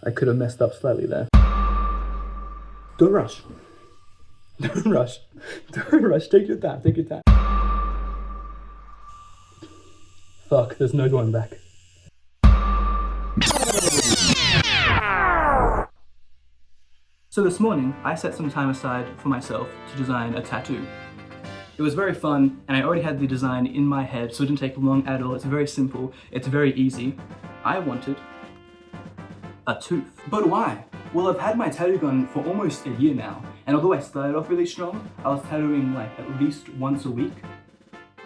I could have messed up slightly there. Don't rush. Don't rush. Don't rush. Take your time. Take your time. Fuck, there's no going back. So this morning, I set some time aside for myself to design a tattoo. It was very fun, and I already had the design in my head, so it didn't take long at all. It's very simple, it's very easy. I wanted a tooth. But why? Well, I've had my tattoo gun for almost a year now, and although I started off really strong, I was tattooing like at least once a week.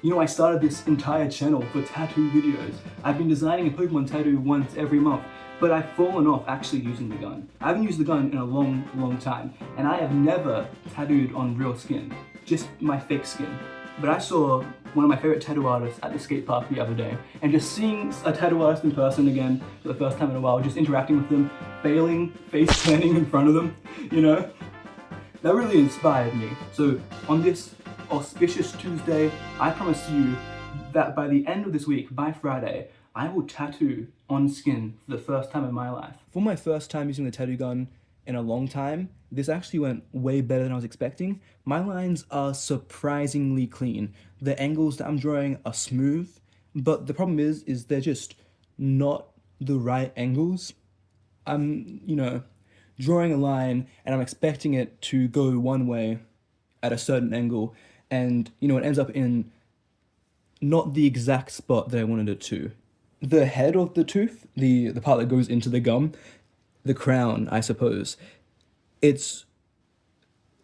You know, I started this entire channel for tattoo videos. I've been designing a Pokemon tattoo once every month, but I've fallen off actually using the gun. I haven't used the gun in a long time, and I have never tattooed on real skin, just my fake skin. But I saw one of my favorite tattoo artists at the skate park the other day, and just seeing a tattoo artist in person again for the first time in a while, just interacting with them, failing, face planting in front of them, you know, that really inspired me. So on this auspicious Tuesday, I promise you that by the end of this week, by Friday, I will tattoo on skin for the first time in my life. For my first time using the tattoo gun in a long time, this actually went way better than I was expecting. My lines are surprisingly clean. The angles that I'm drawing are smooth, but the problem is they're just not the right angles. I'm, drawing a line and I'm expecting it to go one way at a certain angle, and it ends up in not the exact spot that I wanted it to. The head of the tooth, the part that goes into the gum, the crown, I suppose, it's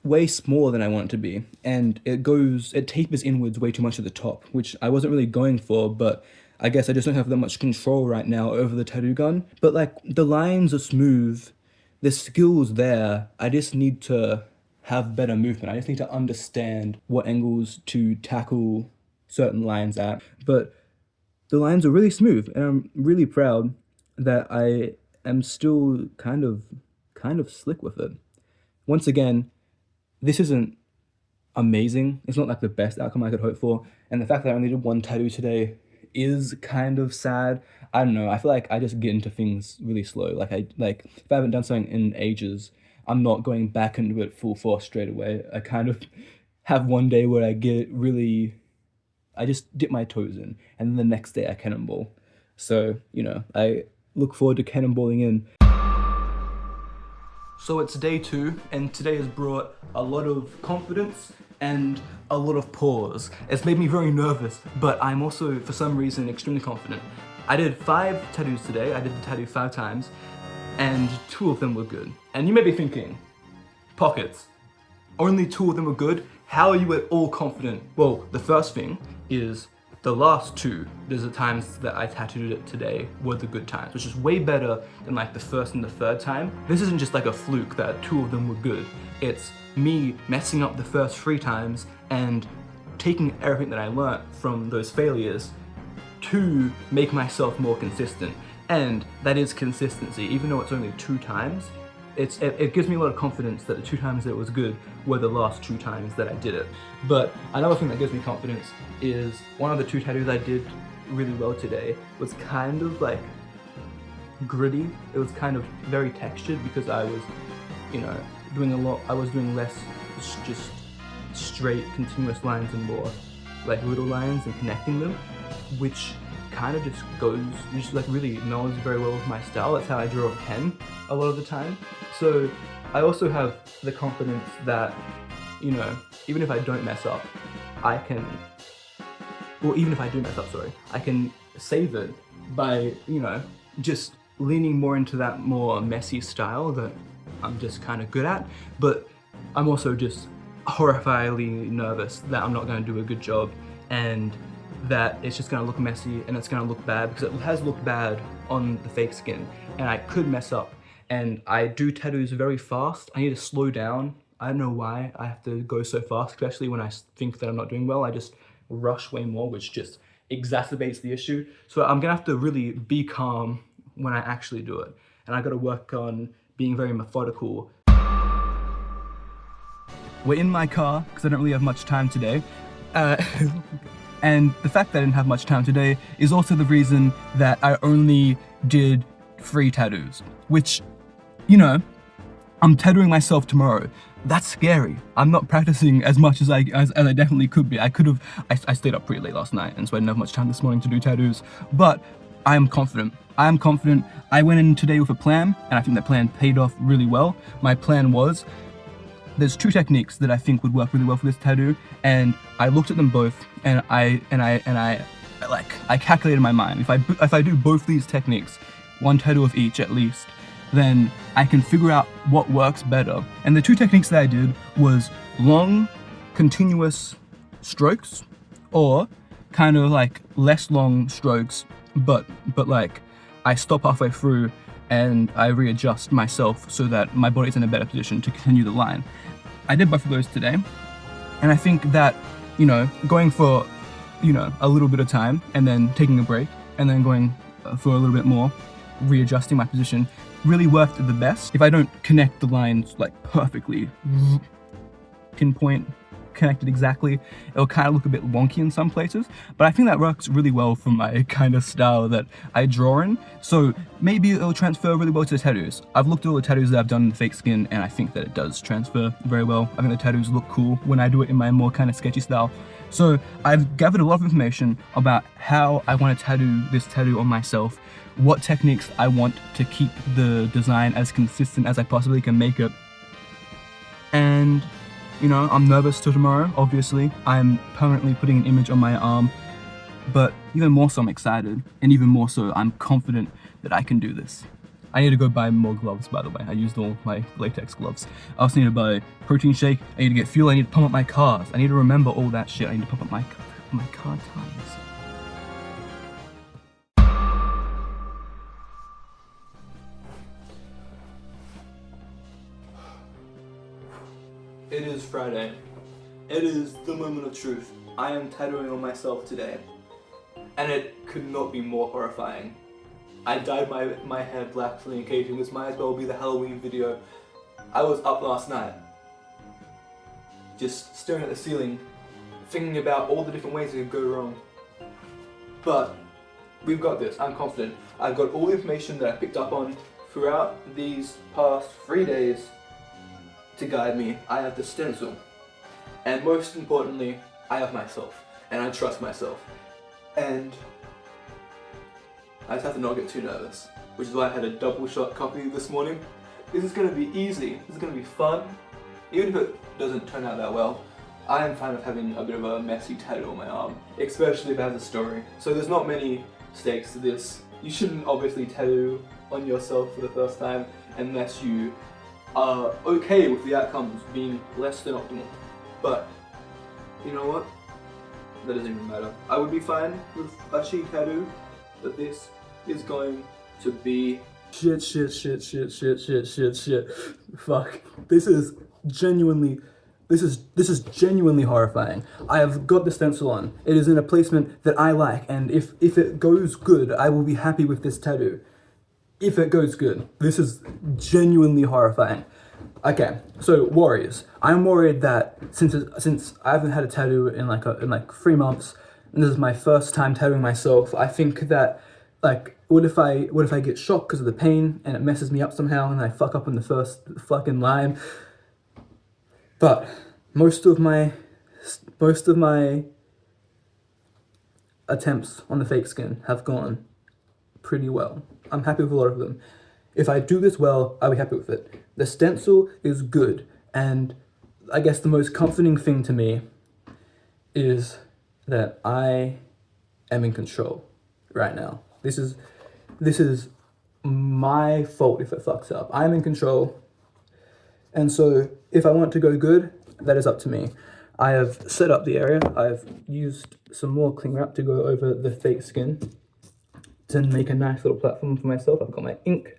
way smaller than I want it to be, and it tapers inwards way too much at the top, which I wasn't really going for, but I guess I just don't have that much control right now over the tattoo gun. But like, the lines are smooth, the skill's there, I just need to have better movement. I just need to understand what angles to tackle certain lines at. But the lines are really smooth, and I'm really proud that I am still kind of slick with it. Once again, this isn't amazing. It's not like the best outcome I could hope for, and the fact that I only did one tattoo today is kind of sad. I don't know, I feel like I just get into things really slow. Like if I haven't done something in ages, I'm not going back into it full force straight away. I kind of have one day where I just dip my toes in, and then the next day I cannonball. So, I look forward to cannonballing in. So it's day 2, and today has brought a lot of confidence and a lot of pause. It's made me very nervous, but I'm also, for some reason, extremely confident. I did 5 tattoos today. I did the tattoo 5 times, and 2 of them were good. And you may be thinking, Pockets, only 2 of them were good? How are you at all confident? Well, the first thing is the last 2, there's the times that I tattooed it today, were the good times, which is way better than like the first and the third time. This isn't just like a fluke that 2 of them were good. It's me messing up the first 3 times and taking everything that I learnt from those failures to make myself more consistent. And that is consistency. Even though it's only 2 times, it gives me a lot of confidence that the 2 times that it was good were the last 2 times that I did it. But another thing that gives me confidence is one of the 2 tattoos I did really well today was kind of like gritty. It was kind of very textured because I was, doing less just straight continuous lines and more like little lines and connecting them, which kind of just really melds very well with my style. That's how I draw a pen a lot of the time. So I also have the confidence that, even if I don't mess up, I can save it by, just leaning more into that more messy style that I'm just kind of good at. But I'm also just horrifyingly nervous that I'm not going to do a good job, and that it's just going to look messy and it's going to look bad, because it has looked bad on the fake skin and I could mess up. And I do tattoos very fast. I need to slow down. I don't know why I have to go so fast, especially when I think that I'm not doing well. I just rush way more, which just exacerbates the issue. So I'm gonna have to really be calm when I actually do it. And I gotta work on being very methodical. We're in my car, because I don't really have much time today. And the fact that I didn't have much time today is also the reason that I only did 3 tattoos, which you know, I'm tattooing myself tomorrow. That's scary. I'm not practicing as much as I definitely could be. I stayed up pretty late last night, and so I didn't have much time this morning to do tattoos, but I am confident. I am confident. I went in today with a plan, and I think that plan paid off really well. My plan was, there's two techniques that I think would work really well for this tattoo, and I looked at them both, and I calculated in my mind, if I do both these techniques, one tattoo of each at least, then I can figure out what works better. And the two techniques that I did was long, continuous strokes, or kind of like less long strokes, but like I stop halfway through and I readjust myself so that my body's in a better position to continue the line. I did both of those today, and I think that, you know, going for, you know, a little bit of time and then taking a break and then going for a little bit more, readjusting my position, really worked the best. If I don't connect the lines like perfectly, pinpoint, connected exactly, it'll kind of look a bit wonky in some places, but I think that works really well for my kind of style that I draw in, so maybe it'll transfer really well to the tattoos. I've looked at all the tattoos that I've done in the fake skin, and I think that it does transfer very well. I think the tattoos look cool when I do it in my more kind of sketchy style. So I've gathered a lot of information about how I want to tattoo this tattoo on myself, what techniques I want to keep the design as consistent as I possibly can make it, and you know, I'm nervous till tomorrow, obviously. I'm permanently putting an image on my arm, but even more so I'm excited, and even more so I'm confident that I can do this. I need to go buy more gloves, by the way. I used all my latex gloves. I also need to buy protein shake, I need to get fuel, I need to pump up my cars. I need to remember all that shit. I need to pump up my car tires. It is Friday. It is the moment of truth. I am tattooing on myself today, and it could not be more horrifying. I dyed my hair black for the occasion. This might as well be the Halloween video. I was up last night, just staring at the ceiling, thinking about all the different ways it could go wrong. But we've got this. I'm confident. I've got all the information that I picked up on throughout these past 3 days to guide me. I have the stencil, and most importantly, I have myself, and I trust myself, and I just have to not get too nervous, which is why I had a double shot copy this morning. This is going to be easy, this is going to be fun, even if it doesn't turn out that well. I am fine with having a bit of a messy tattoo on my arm, especially if it has a story. So there's not many stakes to this. You shouldn't obviously tattoo on yourself for the first time unless you are okay with the outcomes being less than optimal. But you know what? That doesn't even matter. I would be fine with a cheek tattoo, but this is going to be shit. Fuck. This is genuinely horrifying. I have got the stencil on. It is in a placement that I like, and if it goes good, I will be happy with this tattoo. If it goes good. This is genuinely horrifying. Okay, so worries. I'm worried that since I haven't had a tattoo in like 3 months, and this is my first time tattooing myself, I think that, like, what if I get shocked because of the pain and it messes me up somehow and I fuck up in the first fucking line. But most of my attempts on the fake skin have gone pretty well. I'm happy with a lot of them. If I do this well, I'll be happy with it. The stencil is good, and I guess the most comforting thing to me is that I am in control right now. This is my fault if it fucks up. I'm in control, and so if I want to go good, that is up to me. I have set up the area. I've used some more cling wrap to go over the fake skin to make a nice little platform for myself. I've got my ink,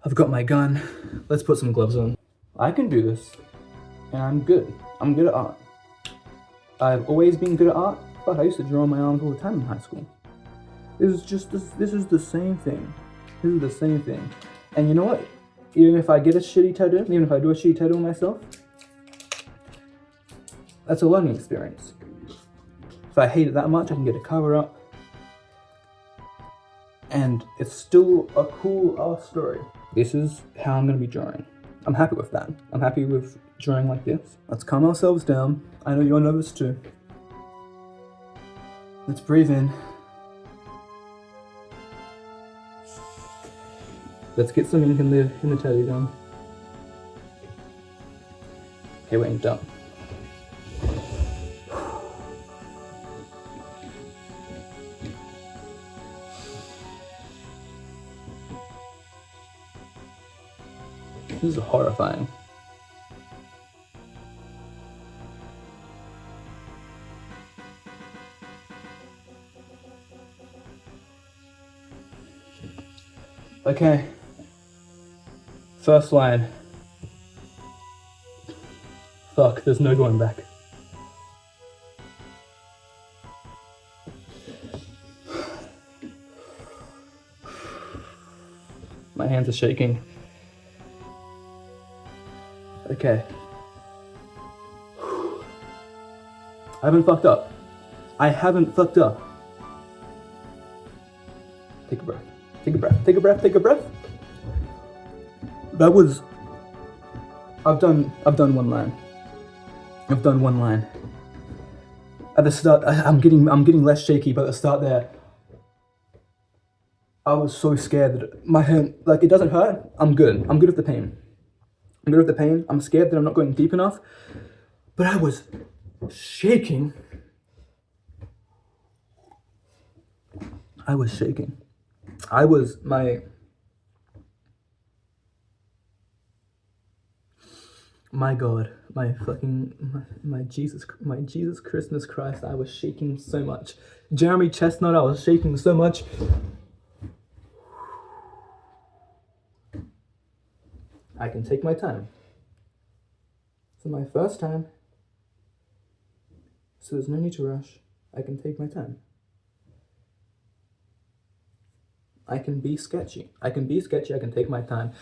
I've got my gun. Let's put some gloves on. I can do this, and I'm good. I'm good at art. I've always been good at art, but I used to draw on my arms all the time in high school. This is the same thing. This is the same thing. And you know what? Even if I get a shitty tattoo, even if I do a shitty tattoo on myself, that's a learning experience. If I hate it that much, I can get a cover up. And it's still a cool ass story. This is how I'm gonna be drawing. I'm happy with that. I'm happy with drawing like this. Let's calm ourselves down. I know you're nervous too. Let's breathe in. Let's get some ink in the teddy gun. Okay, we're inked up. This is horrifying. Okay. First line. Fuck, there's no going back. My hands are shaking. Okay. I haven't fucked up. I haven't fucked up. Take a breath. Take a breath. Take a breath. Take a breath. That was. I've done one line. I've done one line. At the start, I'm getting less shaky, but at the start there, I was so scared that my hand, like, it doesn't hurt. I'm good. I'm good with the pain. I'm good with the pain. I'm scared that I'm not going deep enough, but I was shaking. I was shaking. I was my God, my Jesus Christmas Christ, I was shaking so much. Jeremy Chestnut, I was shaking so much. I can take my time. It's my first time, so there's no need to rush. I can take my time. I can be sketchy. I can take my time.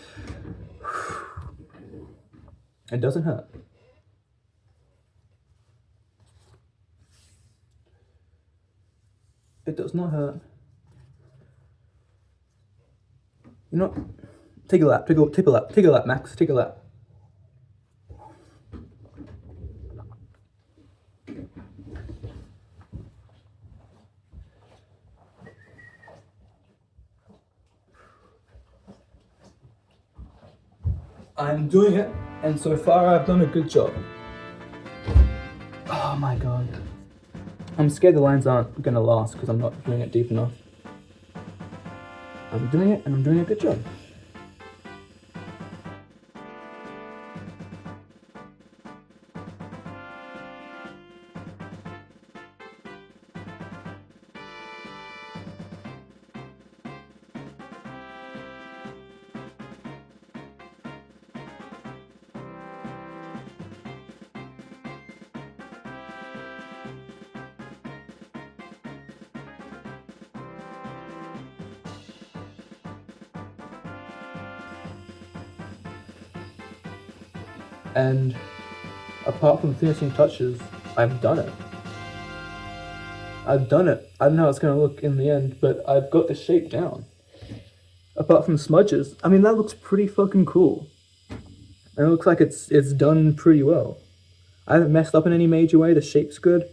It doesn't hurt. It does not hurt. You know, take a lap, Max, take a lap. I'm doing it, and so far I've done a good job. Oh my God. I'm scared the lines aren't gonna last because I'm not doing it deep enough. I'm doing it, and I'm doing a good job. And apart from finishing touches, I've done it. I've done it. I don't know how it's gonna look in the end, but I've got the shape down. Apart from smudges, I mean, that looks pretty fucking cool. And it looks like it's done pretty well. I haven't messed up in any major way, the shape's good.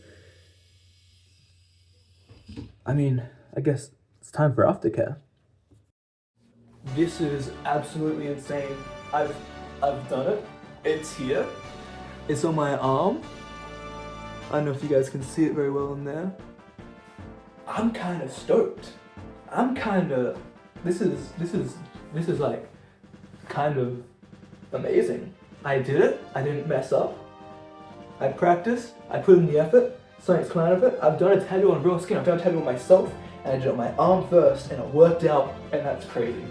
I mean, I guess it's time for aftercare. This is absolutely insane. I've done it. It's here. It's on my arm. I don't know if you guys can see it very well in there. I'm kind of stoked. This is like kind of amazing. I did it. I didn't mess up. I practiced. I put in the effort. Something's come out of it. I've done a tattoo on real skin. I've done a tattoo on myself, and I did it on my arm first, and it worked out, and that's crazy.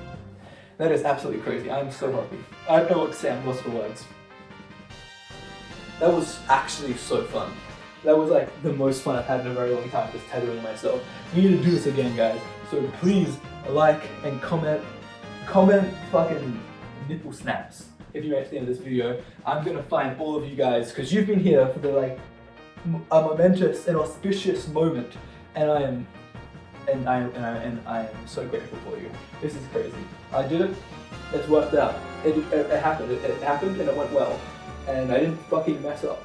That is absolutely crazy. I'm so happy. I don't know what to say. I'm lost for words. That was actually so fun. That was like the most fun I've had in a very long time, just tattooing myself. We need to do this again, guys. So please like and comment fucking nipple snaps if you made it to the end of this video. I'm gonna find all of you guys because you've been here for the like a momentous and auspicious moment, and I am and I am so grateful for you. This is crazy. I did it. It's worked out. It happened. It happened and it went well. And I didn't fucking mess up.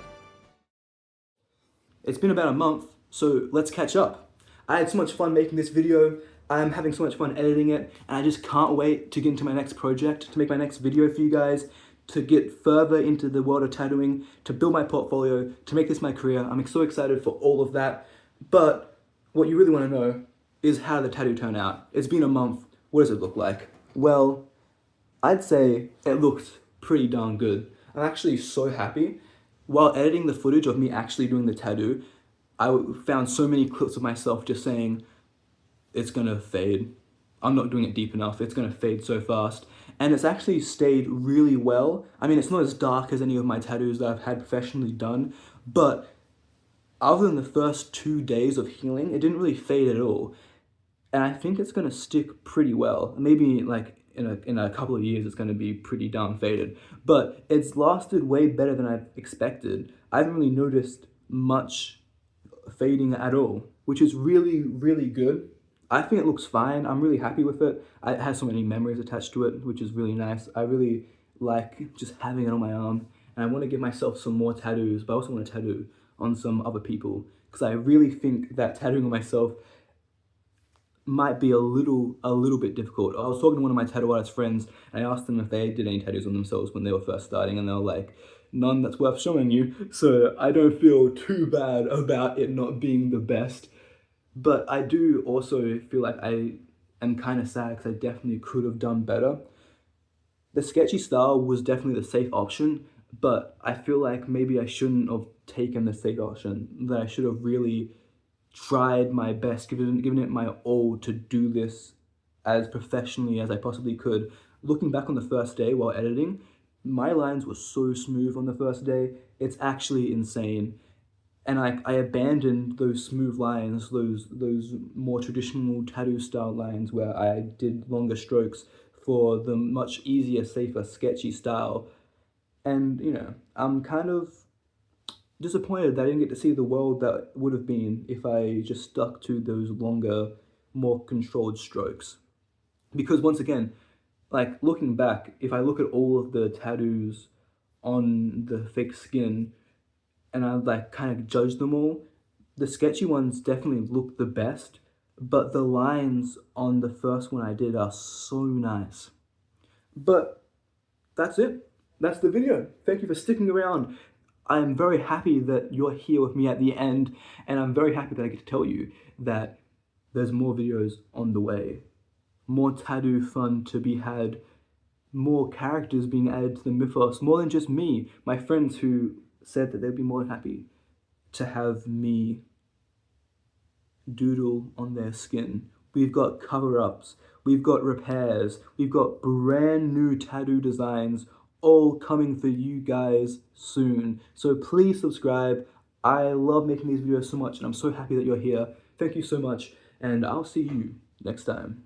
It's been about a month, so let's catch up. I had so much fun making this video. I'm having so much fun editing it, and I just can't wait to get into my next project, to make my next video for you guys, to get further into the world of tattooing, to build my portfolio, to make this my career. I'm so excited for all of that. But what you really want to know is how did the tattoo turn out? It's been a month. What does it look like? Well, I'd say it looks pretty darn good. I'm actually so happy. While editing the footage of me actually doing the tattoo, I found so many clips of myself just saying, it's gonna fade. I'm not doing it deep enough. It's gonna fade so fast. And it's actually stayed really well. I mean, it's not as dark as any of my tattoos that I've had professionally done, but other than the first 2 days of healing, it didn't really fade at all. And I think it's gonna stick pretty well. Maybe like in a couple of years, it's gonna be pretty darn faded. But it's lasted way better than I expected. I haven't really noticed much fading at all, which is really, really good. I think it looks fine. I'm really happy with it. It has so many memories attached to it, which is really nice. I really like just having it on my arm. And I want to give myself some more tattoos, but I also want to tattoo on some other people. Because I really think that tattooing on myself might be a little bit difficult. I was talking to one of my tattoo artist friends, and I asked them if they did any tattoos on themselves when they were first starting, and they were like, none that's worth showing you. So I don't feel too bad about it not being the best. But I do also feel like I am kind of sad because I definitely could have done better. The sketchy style was definitely the safe option, but I feel like maybe I shouldn't have taken the safe option, that I should have really tried my best, given it my all to do this as professionally as I possibly could. Looking back on the first day while editing, my lines were so smooth on the first day, it's actually insane. And I abandoned those smooth lines, those more traditional tattoo style lines where I did longer strokes for the much easier, safer, sketchy style. And, you know, I'm kind of disappointed that I didn't get to see the world that would have been if I just stuck to those longer, more controlled strokes. Because once again, like looking back, if I look at all of the tattoos on the fake skin, and I like kind of judge them all, the sketchy ones definitely look the best, but the lines on the first one I did are so nice. But that's it. That's the video. Thank you for sticking around. I am very happy that you're here with me at the end, and I'm very happy that I get to tell you that there's more videos on the way. More tattoo fun to be had, more characters being added to the mythos, more than just me. My friends who said that they'd be more than happy to have me doodle on their skin. We've got cover-ups, we've got repairs, we've got brand new tattoo designs all coming for you guys soon. So please subscribe. I love making these videos so much, and I'm so happy that you're here. Thank you so much, and I'll see you next time.